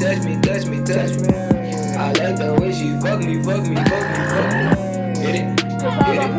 touch me, touch me, touch me. I like the way she fuck me, fuck me, fuck me, fuck me. Hit it, hit it,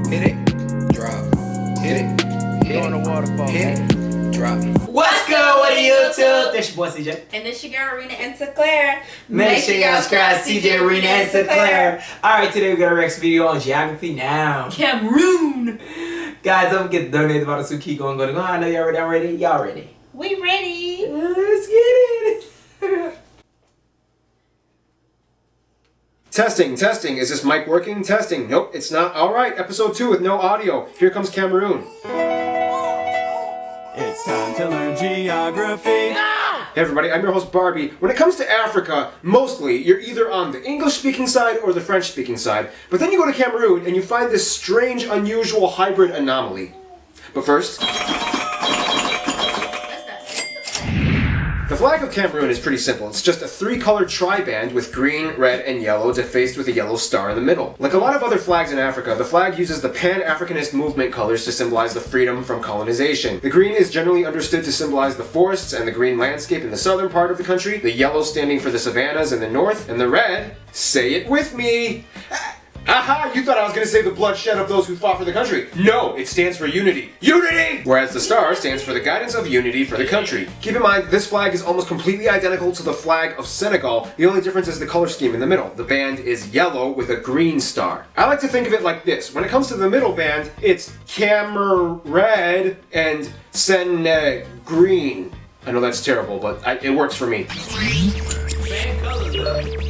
hit it, drop. Hit it, hit it, hit it, drop. What's good with YouTube? This your boy CJ. And this your girl RINA and Claire. Make sure y'all subscribe to CJ, RINA, and Claire. Alright, today we got a next video on geography now. Cameroon. Guys, don't forget to donate about us, so keep going. I know y'all ready, I'm ready, y'all ready. We ready. Let's get it. Testing. Is this mic working? Testing. Nope, it's not. Alright, episode 2 with no audio. Here comes Cameroon. It's time to learn geography. Hey everybody, I'm your host Barbie. When it comes to Africa, mostly you're either on the English-speaking side or the French-speaking side. But then you go to Cameroon and you find this strange, unusual hybrid anomaly. But first, the flag of Cameroon is pretty simple. It's just a 3-colored tri-band with green, red, and yellow defaced with a yellow star in the middle. Like a lot of other flags in Africa, the flag uses the Pan-Africanist movement colors to symbolize the freedom from colonization. The green is generally understood to symbolize the forests and the green landscape in the southern part of the country, the yellow standing for the savannas in the north, and the red, say it with me, aha! You thought I was going to say the bloodshed of those who fought for the country. No, it stands for unity. Unity! Whereas the star stands for the guidance of unity for the country. Keep in mind, this flag is almost completely identical to the flag of Senegal. The only difference is the color scheme in the middle. The band is yellow with a green star. I like to think of it like this. When it comes to the middle band, it's Camer red and Sen green. I know that's terrible, but it works for me. Same colors, though.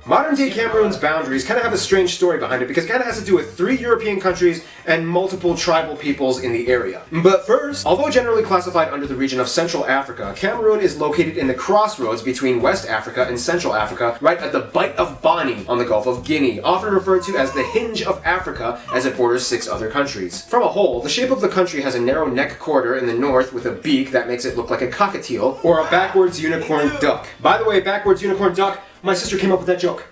Modern-day Cameroon's boundaries kind of have a strange story behind it because it kind of has to do with 3 European countries and multiple tribal peoples in the area. But first, although generally classified under the region of Central Africa, Cameroon is located in the crossroads between West Africa and Central Africa, right at the Bight of Bonny on the Gulf of Guinea, often referred to as the hinge of Africa as it borders 6 other countries. From a whole, the shape of the country has a narrow neck corridor in the north with a beak that makes it look like a cockatiel or a backwards unicorn duck. By the way, backwards unicorn duck, my sister came up with that joke.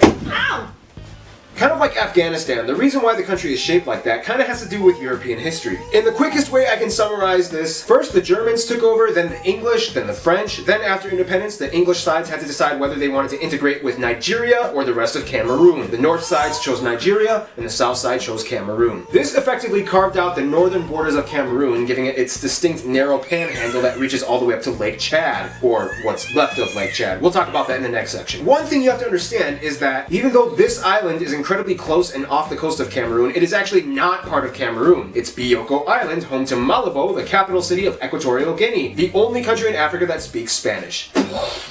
Ow! Kind of like Afghanistan, the reason why the country is shaped like that kind of has to do with European history. In the quickest way I can summarize this, first the Germans took over, then the English, then the French, then after independence the English sides had to decide whether they wanted to integrate with Nigeria or the rest of Cameroon. The north sides chose Nigeria, and the south side chose Cameroon. This effectively carved out the northern borders of Cameroon, giving it its distinct narrow panhandle that reaches all the way up to Lake Chad, or what's left of Lake Chad. We'll talk about that in the next section. One thing you have to understand is that even though this island is incredibly close and off the coast of Cameroon, it is actually not part of Cameroon. It's Bioko Island, home to Malabo, the capital city of Equatorial Guinea, the only country in Africa that speaks Spanish.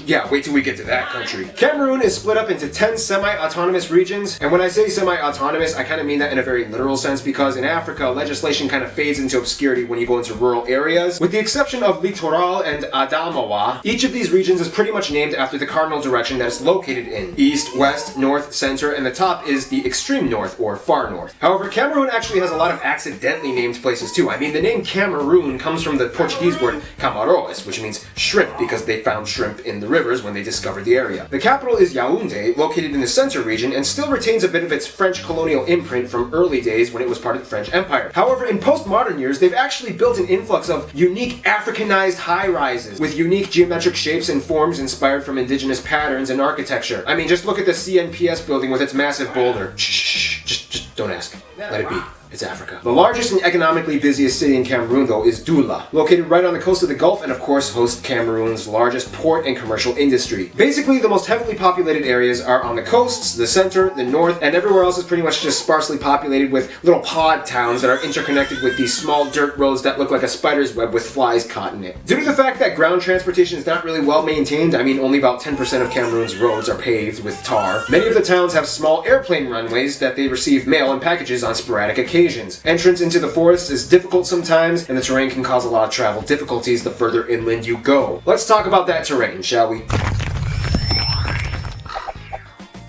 Yeah, wait till we get to that country. Cameroon is split up into 10 semi-autonomous regions, and when I say semi-autonomous, I kind of mean that in a very literal sense because in Africa, legislation kind of fades into obscurity when you go into rural areas. With the exception of Littoral and Adamawa, each of these regions is pretty much named after the cardinal direction that it's located in. East, west, north, center, and the top is the extreme north or far north. However, Cameroon actually has a lot of accidentally named places too. I mean, the name Cameroon comes from the Portuguese word camaroes, which means shrimp because they found shrimp in the rivers when they discovered the area. The capital is Yaoundé, located in the center region, and still retains a bit of its French colonial imprint from early days when it was part of the French Empire. However, in postmodern years, they've actually built an influx of unique Africanized high-rises with unique geometric shapes and forms inspired from indigenous patterns and architecture. I mean, just look at the CNPS building with its massive boulder. Shh, just don't ask. Let it be. It's Africa. The largest and economically busiest city in Cameroon, though, is Douala, located right on the coast of the Gulf and, of course, hosts Cameroon's largest port and commercial industry. Basically, the most heavily populated areas are on the coasts, the center, the north, and everywhere else is pretty much just sparsely populated with little pod towns that are interconnected with these small dirt roads that look like a spider's web with flies caught in it. Due to the fact that ground transportation is not really well maintained, I mean only about 10% of Cameroon's roads are paved with tar, many of the towns have small airplane runways that they receive mail and packages on sporadic occasions. Entrance into the forest is difficult sometimes, and the terrain can cause a lot of travel difficulties the further inland you go. Let's talk about that terrain, shall we?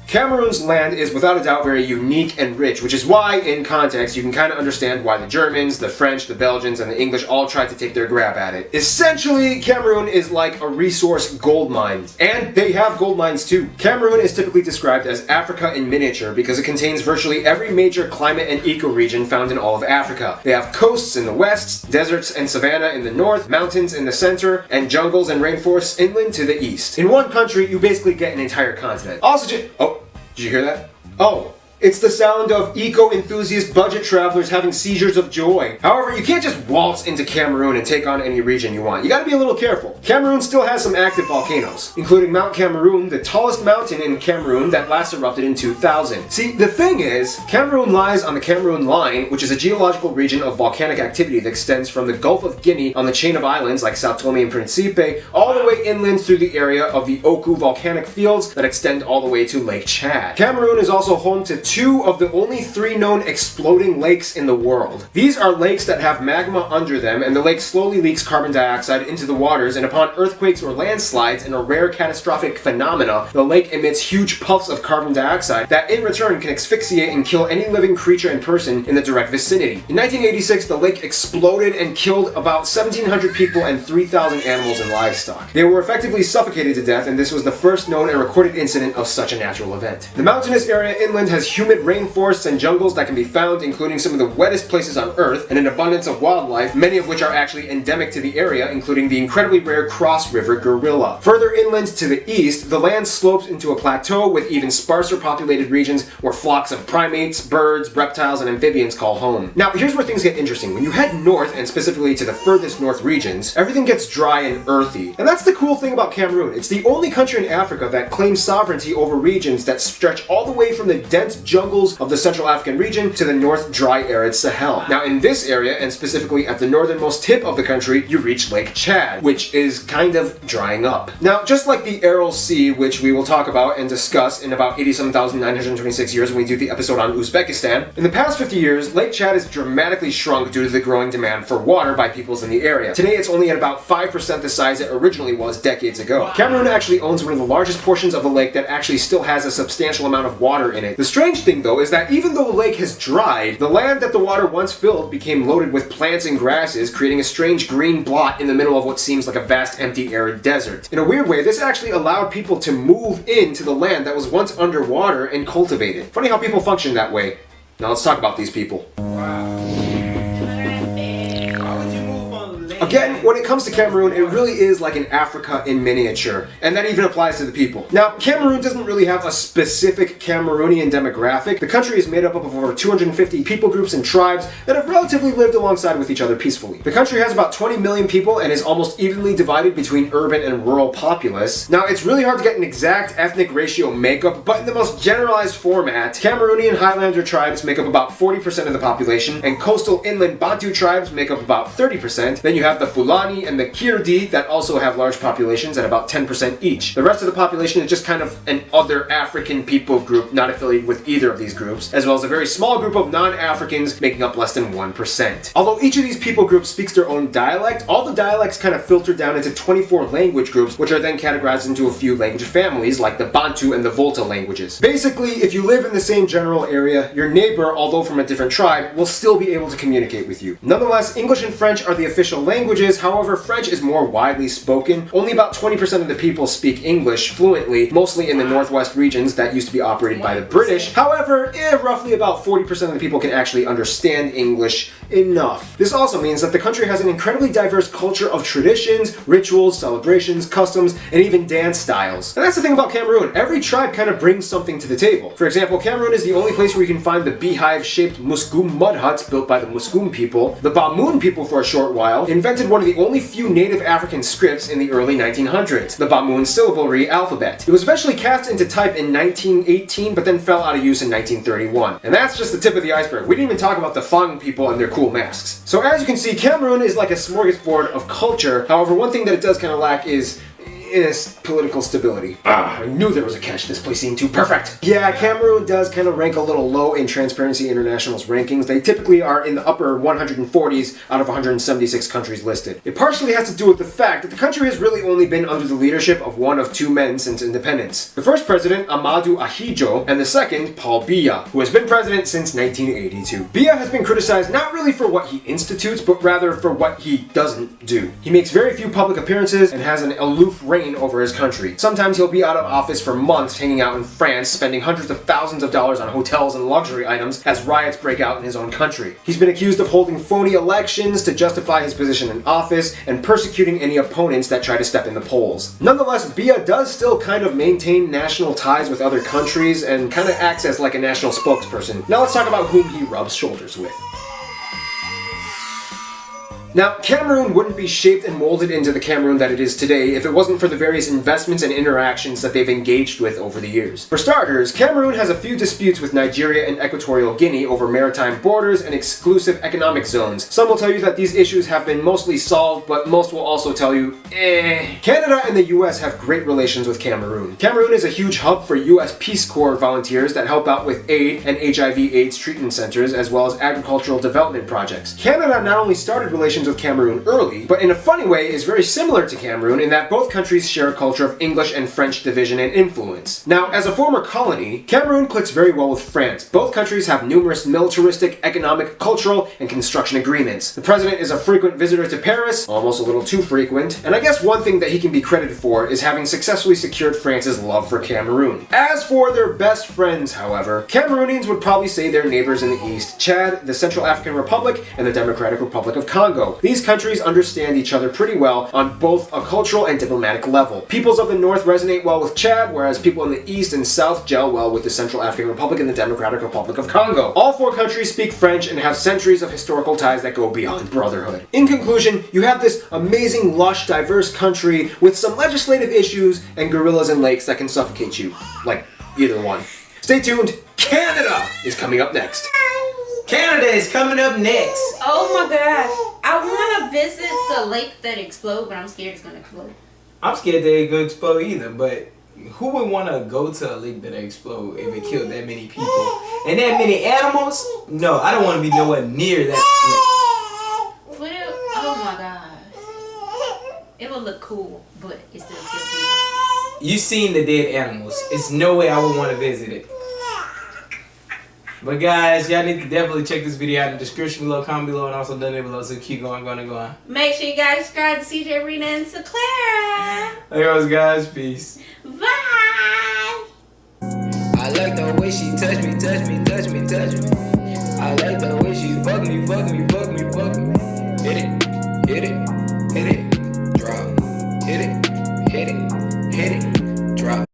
Cameroon's land is without a doubt very unique and rich, which is why, in context, you can kind of understand why the Germans, the French, the Belgians, and the English all tried to take their grab at it. Essentially, Cameroon is like a resource gold mine. And they have gold mines too. Cameroon is typically described as Africa in miniature because it contains virtually every major climate and ecoregion found in all of Africa. They have coasts in the west, deserts and savanna in the north, mountains in the center, and jungles and rainforests inland to the east. In one country, you basically get an entire continent. Also, oh, did you hear that? Oh. It's the sound of eco-enthusiast budget travelers having seizures of joy. However, you can't just waltz into Cameroon and take on any region you want. You gotta be a little careful. Cameroon still has some active volcanoes, including Mount Cameroon, the tallest mountain in Cameroon that last erupted in 2000. See, the thing is, Cameroon lies on the Cameroon Line, which is a geological region of volcanic activity that extends from the Gulf of Guinea on the chain of islands like Sao Tome and Principe, all the way inland through the area of the Oku volcanic fields that extend all the way to Lake Chad. Cameroon is also home to 2 of the only 3 known exploding lakes in the world. These are lakes that have magma under them, and the lake slowly leaks carbon dioxide into the waters, and upon earthquakes or landslides in a rare catastrophic phenomena, the lake emits huge puffs of carbon dioxide that in return can asphyxiate and kill any living creature and person in the direct vicinity. In 1986, the lake exploded and killed about 1,700 people and 3,000 animals and livestock. They were effectively suffocated to death, and this was the first known and recorded incident of such a natural event. The mountainous area inland has humid rainforests and jungles that can be found, including some of the wettest places on Earth, and an abundance of wildlife, many of which are actually endemic to the area, including the incredibly rare Cross River gorilla. Further inland to the east, the land slopes into a plateau with even sparser populated regions where flocks of primates, birds, reptiles, and amphibians call home. Now, here's where things get interesting. When you head north, and specifically to the furthest north regions, everything gets dry and earthy. And that's the cool thing about Cameroon. It's the only country in Africa that claims sovereignty over regions that stretch all the way from the dense jungles of the Central African region to the north dry arid Sahel. Now in this area, and specifically at the northernmost tip of the country, you reach Lake Chad, which is kind of drying up. Now just like the Aral Sea, which we will talk about and discuss in about 87,926 years when we do the episode on Uzbekistan, in the past 50 years, Lake Chad has dramatically shrunk due to the growing demand for water by peoples in the area. Today it's only at about 5% the size it originally was decades ago. Cameroon actually owns one of the largest portions of the lake that actually still has a substantial amount of water in it. The strange thing though is that even though the lake has dried, the land that the water once filled became loaded with plants and grasses, creating a strange green blot in the middle of what seems like a vast empty arid desert. In a weird way, this actually allowed people to move into the land that was once underwater and cultivate it. Funny how people function that way. Now let's talk about these people. Again, when it comes to Cameroon, it really is like an Africa in miniature, and that even applies to the people. Now, Cameroon doesn't really have a specific Cameroonian demographic. The country is made up of over 250 people groups and tribes that have relatively lived alongside with each other peacefully. The country has about 20 million people and is almost evenly divided between urban and rural populace. Now, it's really hard to get an exact ethnic ratio makeup, but in the most generalized format, Cameroonian Highlander tribes make up about 40% of the population, and coastal inland Bantu tribes make up about 30%. Then you have the Fulani and the Kirdi that also have large populations at about 10% each. The rest of the population is just kind of an other African people group not affiliated with either of these groups, as well as a very small group of non-Africans making up less than 1%. Although each of these people groups speaks their own dialect, all the dialects kind of filter down into 24 language groups, which are then categorized into a few language families like the Bantu and the Volta languages. Basically, if you live in the same general area, your neighbor, although from a different tribe, will still be able to communicate with you. Nonetheless, English and French are the official languages. However, French is more widely spoken. Only about 20% of the people speak English fluently, mostly in the northwest regions that used to be operated by the British. However, roughly about 40% of the people can actually understand English enough. This also means that the country has an incredibly diverse culture of traditions, rituals, celebrations, customs, and even dance styles. And that's the thing about Cameroon. Every tribe kind of brings something to the table. For example, Cameroon is the only place where you can find the beehive-shaped Muskum mud huts built by the Muskum people. The Bamoun people, for a short while, invented one of the only few native African scripts in the early 1900s, the Bamoun syllabary alphabet. It was eventually cast into type in 1918, but then fell out of use in 1931. And that's just the tip of the iceberg. We didn't even talk about the Fang people and their cool masks. So as you can see, Cameroon is like a smorgasbord of culture. However, one thing that it does kind of lack is political stability. I knew there was a catch. This place seemed too perfect. Yeah, Cameroon does kind of rank a little low in Transparency International's rankings. They typically are in the upper 140s out of 176 countries listed. It partially has to do with the fact that the country has really only been under the leadership of one of two men since independence. The first president, Amadou Ahidjo, and the second, Paul Biya, who has been president since 1982. Biya has been criticized not really for what he institutes, but rather for what he doesn't do. He makes very few public appearances and has an aloof reign over his country. Sometimes he'll be out of office for months hanging out in France, spending hundreds of thousands of dollars on hotels and luxury items as riots break out in his own country. He's been accused of holding phony elections to justify his position in office and persecuting any opponents that try to step in the polls. Nonetheless, Biya does still kind of maintain national ties with other countries and kind of acts as like a national spokesperson. Now let's talk about whom he rubs shoulders with. Now, Cameroon wouldn't be shaped and molded into the Cameroon that it is today if it wasn't for the various investments and interactions that they've engaged with over the years. For starters, Cameroon has a few disputes with Nigeria and Equatorial Guinea over maritime borders and exclusive economic zones. Some will tell you that these issues have been mostly solved, but most will also tell you, Canada and the US have great relations with Cameroon. Cameroon is a huge hub for US Peace Corps volunteers that help out with aid and HIV/AIDS treatment centers, as well as agricultural development projects. Canada not only started relations with Cameroon early, but in a funny way is very similar to Cameroon in that both countries share a culture of English and French division and influence. Now, as a former colony, Cameroon clicks very well with France. Both countries have numerous militaristic, economic, cultural, and construction agreements. The president is a frequent visitor to Paris, almost a little too frequent, and I guess one thing that he can be credited for is having successfully secured France's love for Cameroon. As for their best friends, however, Cameroonians would probably say their neighbors in the east, Chad, the Central African Republic, and the Democratic Republic of Congo. These countries understand each other pretty well on both a cultural and diplomatic level. Peoples of the north resonate well with Chad, whereas people in the east and south gel well with the Central African Republic and the Democratic Republic of Congo. All four countries speak French and have centuries of historical ties that go beyond brotherhood. In conclusion, you have this amazing, lush, diverse country with some legislative issues and gorillas and lakes that can suffocate you. Like, either one. Stay tuned, Canada is coming up next. Canada is coming up next. Oh my gosh. I want to visit the lake that exploded, but I'm scared it's going to explode. I'm scared that it could explode either, but who would want to go to a lake that explode if it killed that many people and that many animals? No, I don't want to be nowhere near that lake. What if, oh my gosh. It would look cool, but it still kill people. You seen the dead animals. It's no way I would want to visit it. But guys, y'all need to definitely check this video out in the description below, comment below, and also down there below. So keep going. Make sure you guys subscribe to CJ, RINA, and Clara. Hey guys, peace. Bye. I like the way she touch me. I like the way she fuck me.